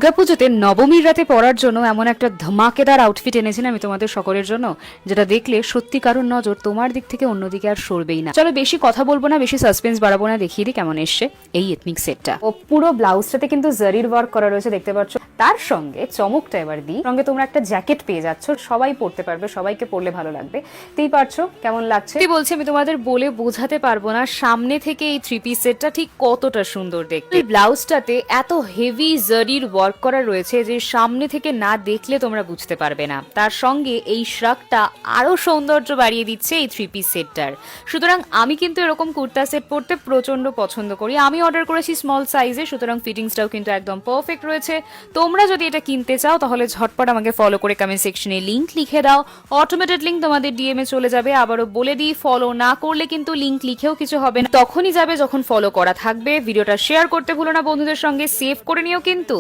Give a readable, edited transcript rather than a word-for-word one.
দুর্গাপুজোতে নবমীর রাতে পরার জন্য এমন একটা ধমাকেদার আউটফিট এনেছেন আমি তোমাদের সকলের জন্য, যেটা দেখলে সত্যি কারোর নজর তোমার দিক থেকে অন্যদিকে আর সরবেই না। চলো বেশি কথা বলবো না, বেশি সাসপেন্স বাড়াবো না, দেখিয়ে দিই কেমন এসছে এই এথনিক সেটটা। ও পুরো ব্লাউজটাতে কিন্তু জারির ওয়ার্ক করা রয়েছে, দেখতে পাচ্ছ। তার সঙ্গে চমকটা এবার দিই, সঙ্গে তোমরা একটা জ্যাকেট পেয়ে যাচ্ছ, সবাই পরতে পারবে, সবাইকে পরলে ভালো লাগবে। তেই পারছো কেমন লাগছে বলছি, আমি তোমাদের বলে বোঝাতে পারবো না সামনে থেকে এই থ্রি পিস সেটটা ঠিক কতটা সুন্দর দেখতে। এই ব্লাউজটাতে এত হেভি জারির ওয়ার্ক করা রয়েছে যে সামনে থেকে না দেখলে তোমরা বুঝতে পারবে না। তার সঙ্গে এই শ্রাগটা আরো সৌন্দর্য বাড়িয়ে দিচ্ছে এই থ্রি পিস সেটটার। সুতরাং আমি কিন্তু এরকম কুর্তা সেট পরতে প্রচন্ড পছন্দ করি। আমি অর্ডার করেছি স্মল সাইজে, সুতরাং ফিটিংসটাও কিন্তু একদম পারফেক্ট রয়েছে। তোমরা যদি এটা কিনতে চাও তাহলে ঝটপট আমাকে ফলো করে কমেন্ট সেকশনে লিংক লিখে দাও, অটোমেটেড লিংক তোমাদের ডিএম এ চলে যাবে। আবারও বলে দিই, ফলো না করলে কিন্তু লিংক লিখেও কিছু হবে না, তখনই যাবে যখন ফলো করা থাকবে। ভিডিওটা শেয়ার করতে ভুলো না বন্ধুদের সঙ্গে, সেভ করে নিও কিন্তু।